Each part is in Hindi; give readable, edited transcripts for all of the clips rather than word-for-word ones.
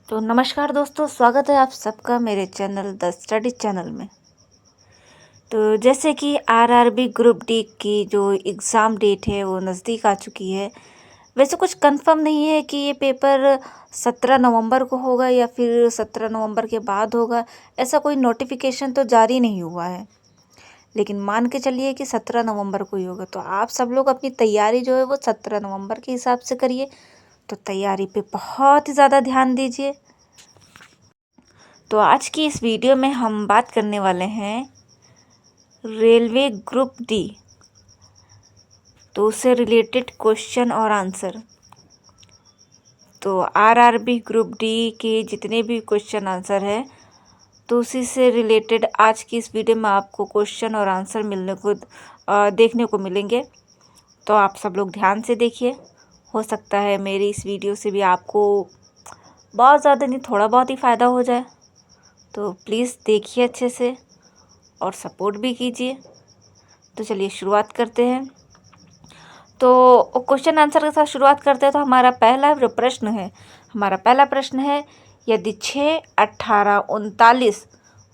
तो नमस्कार दोस्तों, स्वागत है आप सबका मेरे चैनल द स्टडी चैनल में। तो जैसे कि आरआरबी ग्रुप डी की जो एग्ज़ाम डेट है वो नज़दीक आ चुकी है। वैसे कुछ कंफर्म नहीं है कि ये पेपर 17 नवंबर को होगा या फिर 17 नवंबर के बाद होगा। ऐसा कोई नोटिफिकेशन तो जारी नहीं हुआ है, लेकिन मान के चलिए कि 17 नवंबर को ही होगा। तो आप सब लोग अपनी तैयारी जो है वो 17 नवंबर के हिसाब से करिए। तो तैयारी पे बहुत ही ज़्यादा ध्यान दीजिए। तो आज की इस वीडियो में हम बात करने वाले हैं रेलवे ग्रुप डी, तो उससे रिलेटेड क्वेश्चन और आंसर। तो आरआरबी ग्रुप डी के जितने भी क्वेश्चन आंसर है तो उसी से रिलेटेड आज की इस वीडियो में आपको क्वेश्चन और आंसर देखने को मिलेंगे। तो आप सब लोग ध्यान से देखिए। हो सकता है मेरी इस वीडियो से भी आपको बहुत ज़्यादा नहीं, थोड़ा बहुत ही फ़ायदा हो जाए। तो प्लीज़ देखिए अच्छे से और सपोर्ट भी कीजिए। तो चलिए शुरुआत करते हैं। तो क्वेश्चन आंसर के साथ शुरुआत करते हैं। तो हमारा पहला प्रश्न है, यदि 6, 18, 39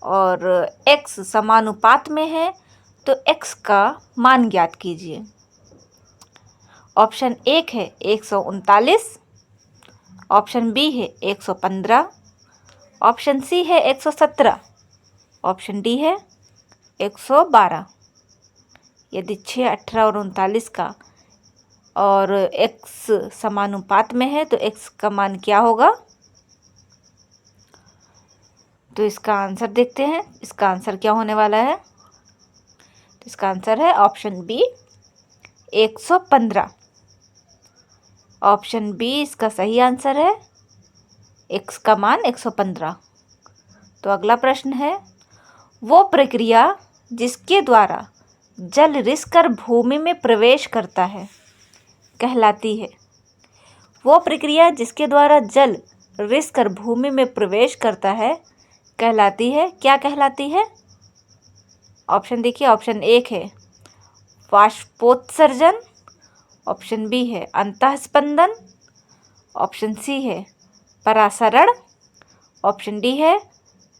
और x समानुपात में है तो x का मान ज्ञात कीजिए। ऑप्शन 1 है 139, ऑप्शन बी है 115, ऑप्शन सी है 117, ऑप्शन डी है 112। यदि 6, 18 और 39 का और x समानुपात में है तो x का मान क्या होगा? तो इसका आंसर देखते हैं। इसका आंसर क्या होने वाला है? तो इसका आंसर है ऑप्शन बी 115। ऑप्शन बी इसका सही आंसर है, x का मान 115। तो अगला प्रश्न है, वो प्रक्रिया जिसके द्वारा जल रिसकर भूमि में प्रवेश करता है कहलाती है। वो प्रक्रिया जिसके द्वारा जल रिसकर भूमि में प्रवेश करता है कहलाती है, क्या कहलाती है? ऑप्शन देखिए। ऑप्शन 1 है वाष्पोत्सर्जन, ऑप्शन बी है अंतःस्पंदन, ऑप्शन सी है परासरण, ऑप्शन डी है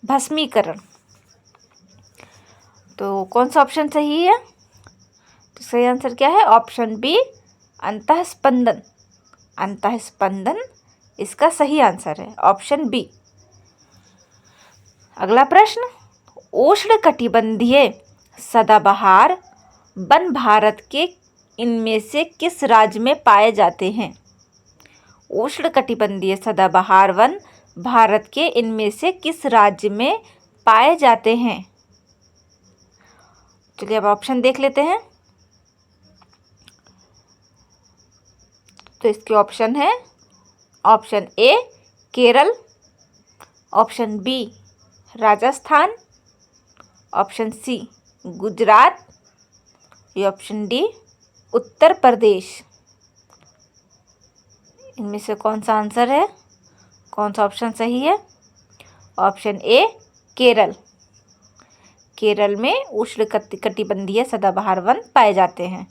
भस्मीकरण। तो कौन सा ऑप्शन सही है? तो सही आंसर क्या है? Option B अंतःस्पंदन। अंतःस्पंदन इसका सही आंसर है, ऑप्शन बी। अगला प्रश्न, उष्णकटिबंधीय सदाबहार वन भारत के इनमें से किस राज्य में पाए जाते हैं? उष्णकटिबंधीय सदाबहार वन भारत के इनमें से किस राज्य में पाए जाते हैं? चलिए अब ऑप्शन देख लेते हैं। तो इसके ऑप्शन है, option A Kerala, option B Rajasthan, option C Gujarat या ऑप्शन डी उत्तर प्रदेश। इनमें से कौन सा आंसर है? कौन सा ऑप्शन सही है? Option A Kerala. केरल में उष्णकटिबंधीय सदाबहार वन पाए जाते हैं।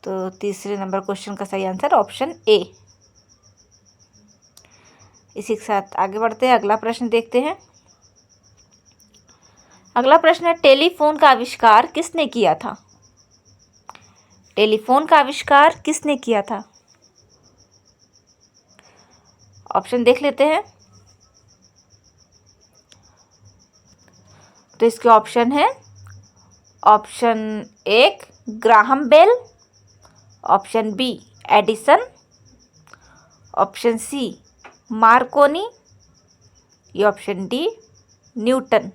तो तीसरे नंबर क्वेश्चन का सही आंसर ऑप्शन ए। इसी के साथ आगे बढ़ते हैं, अगला प्रश्न देखते हैं। अगला प्रश्न है, टेलीफोन का आविष्कार किसने किया था? टेलीफोन का आविष्कार किसने किया था? ऑप्शन देख लेते हैं। तो इसके ऑप्शन है, option 1 Graham Bell, option B Edison, option C Marconi या ऑप्शन डी न्यूटन।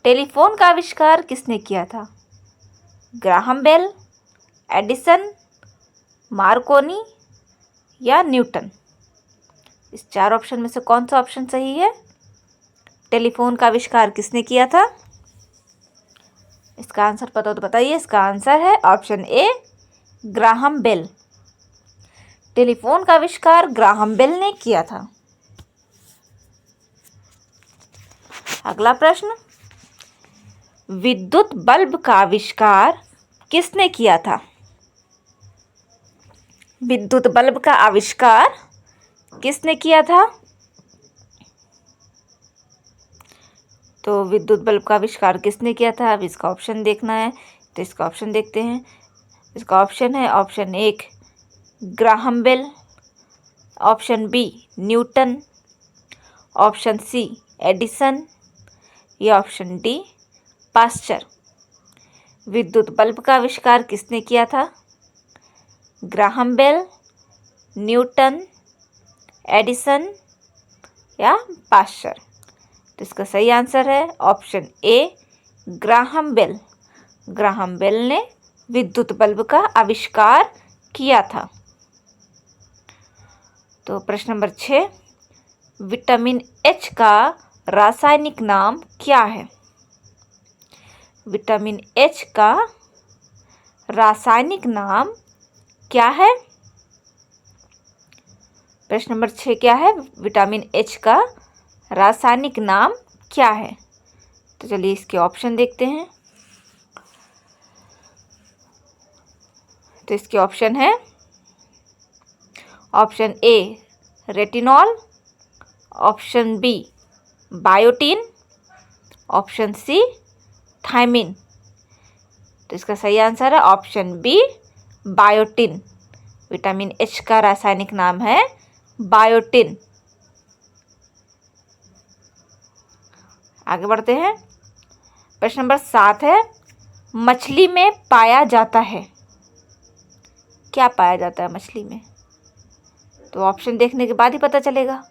टेलीफोन का आविष्कार किसने किया था? ग्राहम बेल, एडिसन, मार्कोनी या न्यूटन। इस चार ऑप्शन में से कौन सा ऑप्शन सही है? टेलीफोन का आविष्कार किसने किया था? इसका आंसर पता हो तो बताइए। इसका आंसर है option A Graham Bell. Telephone का आविष्कार ग्राहम बेल ने किया था। अगला प्रश्न, विद्युत बल्ब का आविष्कार किसने किया था? विद्युत बल्ब का आविष्कार किसने किया था? तो विद्युत बल्ब का आविष्कार किसने किया था? अब इसका ऑप्शन देखना है, तो इसका ऑप्शन देखते हैं। इसका ऑप्शन है option 1 Graham Bell, option B Newton, option C Edison या ऑप्शन डी पास्चर। विद्युत बल्ब का आविष्कार किसने किया था? ग्राहम बेल, न्यूटन, एडिसन या पास्चर। तो इसका सही आंसर है option A Graham Bell. Graham Bell ने विद्युत बल्ब का आविष्कार किया था। तो प्रश्न नंबर 6, विटामिन एच का रासायनिक नाम क्या है? विटामिन एच का रासायनिक नाम क्या है? प्रश्न नंबर 6 क्या है? विटामिन एच का रासायनिक नाम क्या है? तो चलिए इसके ऑप्शन देखते हैं। तो इसके ऑप्शन है option A retinol, option B biotin, option C thiamine. तो इसका सही आंसर है option B biotin. Vitamin H का रासायनिक नाम है बायोटिन। आगे बढ़ते हैं। प्रश्न नंबर 7 है, मछली में पाया जाता है। क्या पाया जाता है मछली में? तो ऑप्शन देखने के बाद ही पता चलेगा।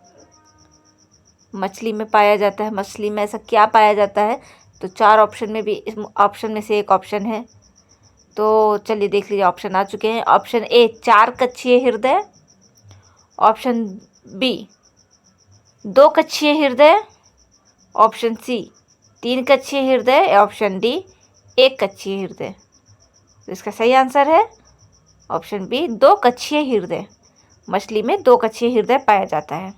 मछली में पाया जाता है, मछली में ऐसा क्या पाया जाता है? तो 4 ऑप्शन में भी इस ऑप्शन में से एक ऑप्शन है। तो चलिए देख लीजिए, ऑप्शन आ चुके हैं। ऑप्शन ए 4 कक्षीय हृदय, ऑप्शन बी 2 कक्षीय हृदय, ऑप्शन सी 3 कक्षीय हृदय, ऑप्शन डी 1 कक्षीय हृदय। तो इसका सही आंसर है ऑप्शन बी 2 कक्षीय हृदय। मछली में 2 कक्षीय हृदय पाया जाता है।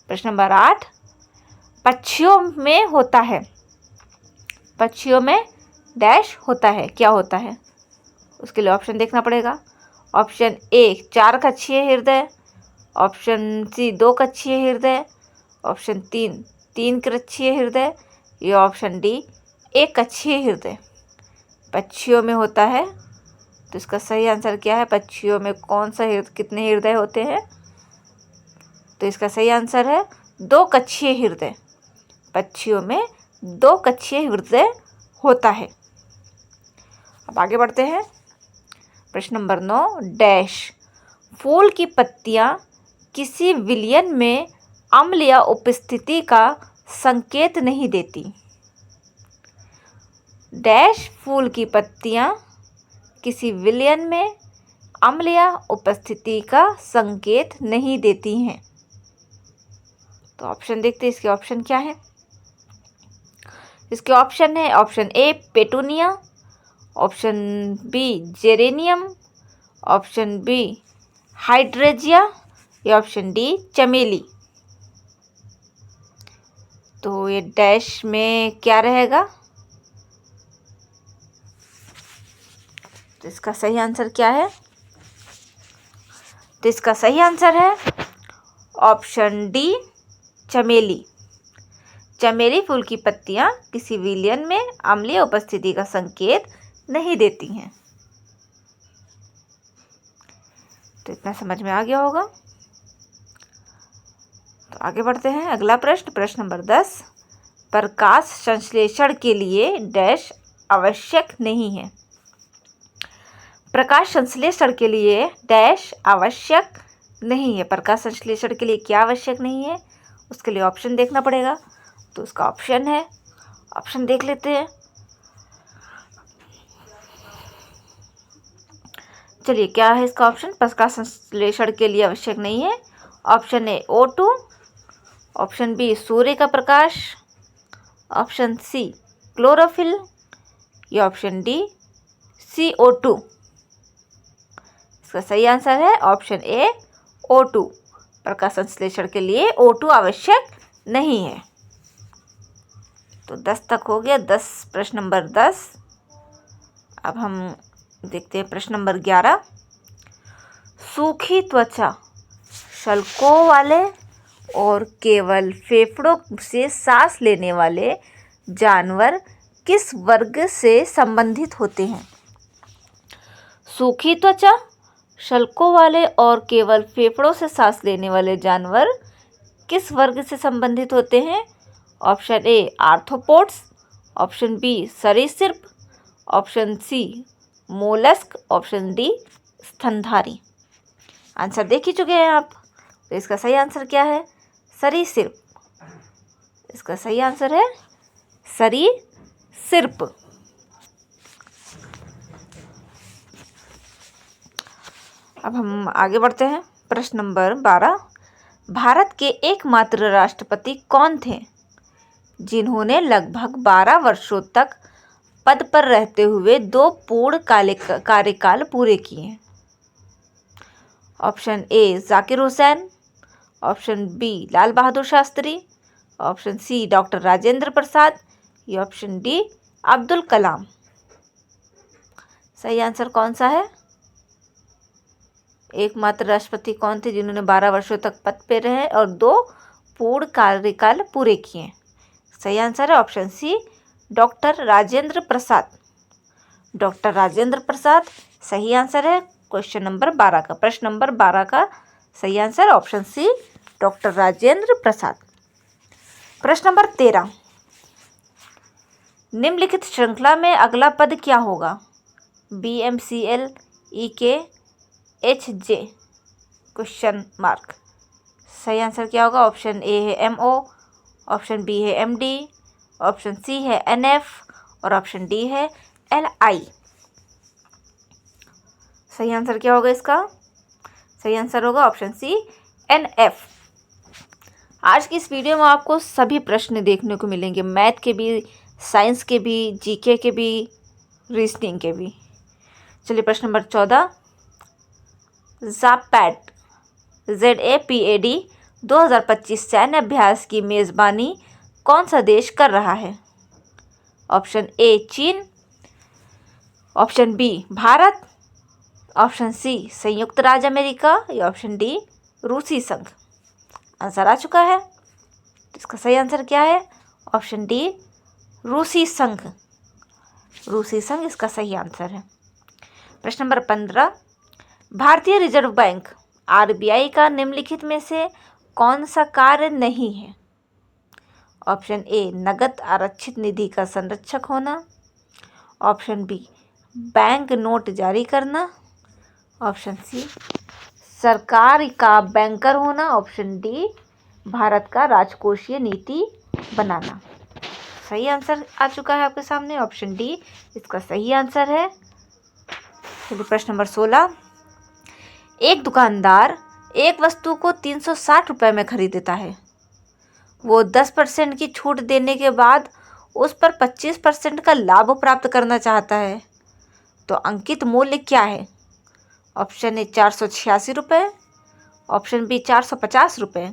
प्रश्न नंबर 8, पक्षियों में होता है। पक्षियों में डैश होता है, क्या होता है? उसके लिए ऑप्शन देखना पड़ेगा। ऑप्शन ए 4 कक्षीय हृदय, ऑप्शन सी 2 कक्षीय हृदय, ऑप्शन 3 कक्षीय हृदय या ऑप्शन डी 1 कक्षीय हृदय। पक्षियों में होता है, तो इसका सही आंसर क्या है? पक्षियों में कौन सा कितने हृदय होते हैं? तो इसका सही आंसर है 2 कक्षीय हृदय। पक्षियों में 2 कक्षीय हृदय होता है। अब आगे बढ़ते हैं। प्रश्न नंबर 9, डैश फूल की पत्तियां किसी विलयन में अम्ल या उपस्थिति का संकेत नहीं देती। डैश फूल की पत्तियां किसी विलयन में अम्ल या उपस्थिति का संकेत नहीं देती हैं। तो ऑप्शन देखते हैं, इसके ऑप्शन क्या है? इसके ऑप्शन है option A petunia, option B geranium, option B hydrangea या ऑप्शन डी चमेली। तो ये डैश में क्या रहेगा? तो इसका सही आंसर क्या है? तो इसका सही आंसर है ऑप्शन डी चमेली। चमेली फूल की पत्तियां किसी विलयन में अम्लीय उपस्थिति का संकेत नहीं देती हैं। तो इतना समझ में आ गया होगा। तो आगे बढ़ते हैं। अगला प्रश्न, प्रश्न नंबर 10, प्रकाश संश्लेषण के लिए डैश आवश्यक नहीं है। प्रकाश संश्लेषण के लिए डैश आवश्यक नहीं है। प्रकाश संश्लेषण के लिए क्या आवश्यक नहीं है? उसके लिए ऑप्शन देखना पड़ेगा। तो उसका ऑप्शन है, ऑप्शन देख लेते हैं। चलिए क्या है इसका ऑप्शन? प्रकाश संश्लेषण के लिए आवश्यक नहीं है। Option A O2, option B सूर्य का प्रकाश, ऑप्शन सी क्लोरोफिल या ऑप्शन डी CO2। इसका सही आंसर है ऑप्शन ए O2। प्रकाश संश्लेषण के लिए O2 आवश्यक नहीं है। तो 10 तक हो गया, 10 प्रश्न नंबर 10। अब हम देखते हैं प्रश्न नंबर 11, सूखी त्वचा शल्कों वाले और केवल फेफड़ों से सांस लेने वाले जानवर किस वर्ग से संबंधित होते हैं? सूखी त्वचा, शल्कों वाले और केवल फेफड़ों से सांस लेने वाले जानवर किस वर्ग से संबंधित होते हैं? Option A arthropods, option B सरीसृप, option C mollusc, option D स्तनधारी। आंसर देख ही चुके हैं आप, तो इसका सही आंसर क्या है? सरीसृप। इसका सही आंसर है सरीसृप। अब हम आगे बढ़ते हैं। प्रश्न नंबर 12। भारत के एकमात्र राष्ट्रपति कौन थे जिन्होंने लगभग 12 वर्षों तक पद पर रहते हुए 2 पूर्ण कार्यकाल पूरे किए? Option A Zakir Hussain, option B Lal Bahadur Shastri, option C doctor Rajendra Prasad, या ऑप्शन डी अब्दुल कलाम। सही आंसर कौन सा है? एकमात्र राष्ट्रपति कौन थे जिन्होंने 12 वर्षों तक पद पे रहे और 2 पूर्ण कार्यकाल पूरे किए? सही आंसर है ऑप्शन सी डॉक्टर राजेंद्र प्रसाद। डॉक्टर राजेंद्र प्रसाद सही आंसर है क्वेश्चन नंबर 12 का। प्रश्न नंबर 12 का सही answer option C doctor Rajendra Prasad. प्रश्न नंबर 13। निम्नलिखित श्रृंखला में अगला पद क्या होगा? BMCL, EK, HJ question mark. सही आंसर क्या होगा? ऑप्शन ए है MO, ऑप्शन बी है MD, ऑप्शन सी है NF और ऑप्शन डी है LI। सही आंसर क्या होगा इसका? सही आंसर होगा ऑप्शन सी NF। आज की इस वीडियो में आपको सभी प्रश्न देखने को मिलेंगे, मैथ के भी, साइंस के भी, GK के भी, रीजनिंग के भी। चलिए प्रश्न नंबर 14। ज़ापैड ZAPAD 2025 सैन्य अभ्यास की मेज़बानी कौन सा देश कर रहा है? ऑप्शन ए चीन, option B Bharat, option C संयुक्त राज्य अमेरिका, या ऑप्शन डी रूसी संघ। आंसर आ चुका है, इसका सही आंसर क्या है? ऑप्शन डी रूसी संघ। रूसी संघ इसका सही आंसर है। प्रश्न नंबर 15। भारतीय रिजर्व बैंक RBI का निम्नलिखित में से कौन सा कार्य नहीं है? ऑप्शन ए नगद आरक्षित निधि का संरक्षक होना, ऑप्शन बी बैंक नोट जारी करना, ऑप्शन सी सरकार का बैंकर होना, ऑप्शन डी भारत का राजकोषीय नीति बनाना। सही आंसर आ चुका है आपके सामने, ऑप्शन डी इसका सही आंसर है। चलिए प्रश्न नंबर 16। एक दुकानदार एक वस्तु को 360 रुपये में खरीदता है। वो 10% की छूट देने के बाद उस पर 25% का लाभ प्राप्त करना चाहता है, तो अंकित मूल्य क्या है? ऑप्शन ए 486 रुपये, ऑप्शन बी 450 रुपये,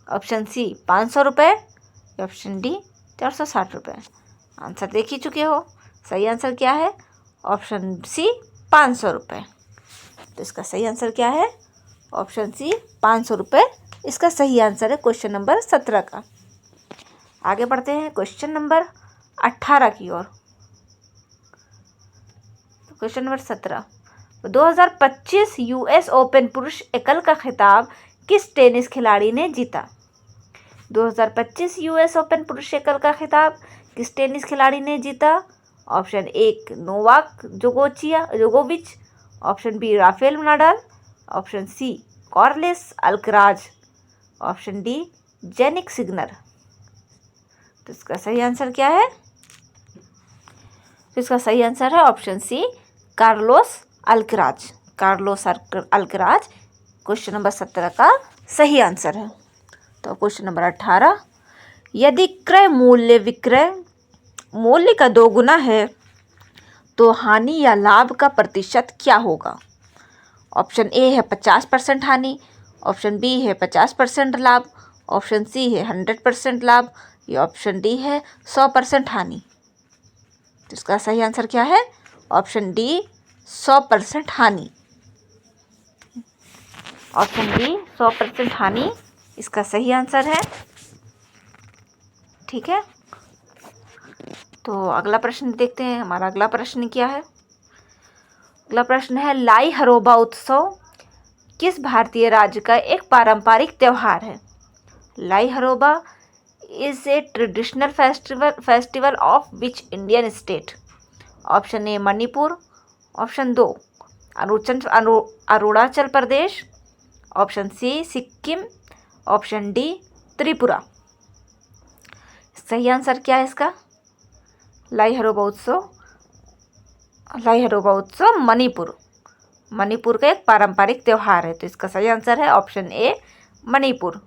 ऑप्शन सी 500 रुपये, ऑप्शन डी 460 रुपये। आंसर देख ही चुके हो, सही आंसर क्या है? ऑप्शन सी 500 रुपये। तो इसका सही आंसर क्या है? ऑप्शन सी 500 रुपये इसका सही आंसर है क्वेश्चन नंबर 17 का। आगे बढ़ते हैं क्वेश्चन नंबर 18 की ओर। Question number 17। 2025 US ओपन पुरुष एकल का खिताब किस टेनिस खिलाड़ी ने जीता? 2025 US ओपन पुरुष एकल का खिताब किस टेनिस खिलाड़ी ने जीता? ऑप्शन ए नोवाक जोकोविच, option B Rafael Nadal, option C Carlos Alcaraz, option D Jannik Sinner. तो इसका सही आंसर क्या है? तो इसका सही आंसर है option C Carlos Alcaraz. Carlos Alcaraz question number 17 का सही आंसर है। तो क्वेश्चन नंबर 18। यदि क्रय मूल्य विक्रय मूल्य का 2 गुना है तो हानि या लाभ का प्रतिशत क्या होगा? ऑप्शन ए है 50% हानि, ऑप्शन बी है 50% लाभ, ऑप्शन सी है 100% लाभ, या ऑप्शन डी है 100% हानि। तो इसका सही आंसर क्या है? ऑप्शन डी 100% हानि। ऑप्शन बी 100% हानि इसका सही आंसर है। ठीक है, तो अगला प्रश्न देखते हैं। हमारा अगला प्रश्न क्या है? अगला प्रश्न है, लाई हरोबा उत्सव किस भारतीय राज्य का एक पारंपरिक त्योहार है? Lai Haraoba is a traditional festival of which Indian state? Option A Manipur, option 2 Arunachal Pradesh, option C Sikkim, option D Tripura. सही आंसर क्या है इसका? लाई हरोबा उत्सव मणिपुर का एक पारंपरिक त्योहार है, तो इसका सही आंसर है ऑप्शन ए मणिपुर।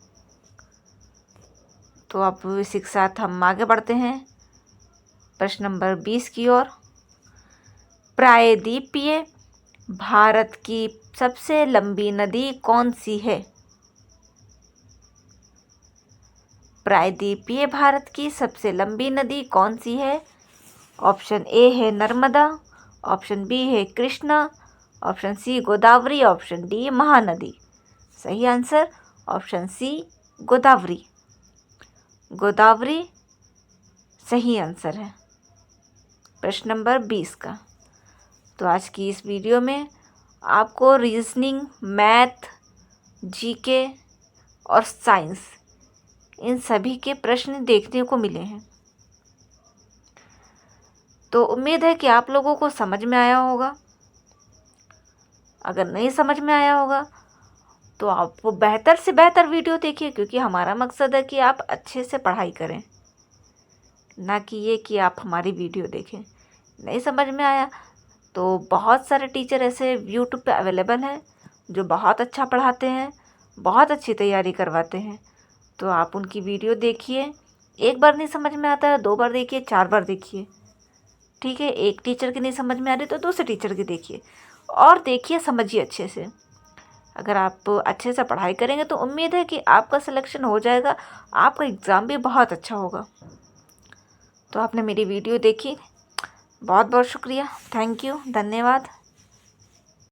तो अब इसी के साथ हम आगे बढ़ते हैं प्रश्न नंबर 20 की ओर। प्रायद्वीपीय भारत की सबसे लंबी नदी कौन सी है? प्रायद्वीपीय भारत की सबसे लंबी नदी कौन सी है? ऑप्शन ए है नर्मदा, ऑप्शन बी है Krishna, option C Godavari, option D Mahanadi. सही answer option C Godavari. Godavari सही आंसर है प्रश्न नंबर 20 का। तो आज की इस वीडियो में आपको रीजनिंग, मैथ, जीके और साइंस इन सभी के प्रश्न देखने को मिले हैं। तो उम्मीद है कि आप लोगों को समझ में आया होगा। अगर नहीं समझ में आया होगा तो आप वो बेहतर से बेहतर वीडियो देखिए, क्योंकि हमारा मकसद है कि आप अच्छे से पढ़ाई करें, ना कि ये कि आप हमारी वीडियो देखें। नहीं समझ में आया तो बहुत सारे टीचर ऐसे यूट्यूब पे अवेलेबल हैं जो बहुत अच्छा पढ़ाते हैं, बहुत अच्छी तैयारी करवाते हैं। तो आप उनकी वीडियो देखिए। एक बार नहीं समझ में आता है 2 बार देखिए, 4 बार देखिए। ठीक है, एक टीचर की नहीं समझ में आ रही तो दूसरे टीचर की देखिए और देखिए, समझिए अच्छे से। अगर आप अच्छे से पढ़ाई करेंगे तो उम्मीद है कि आपका सिलेक्शन हो जाएगा, आपका एग्ज़ाम भी बहुत अच्छा होगा। तो आपने मेरी वीडियो देखी, बहुत बहुत शुक्रिया, थैंक यू, धन्यवाद।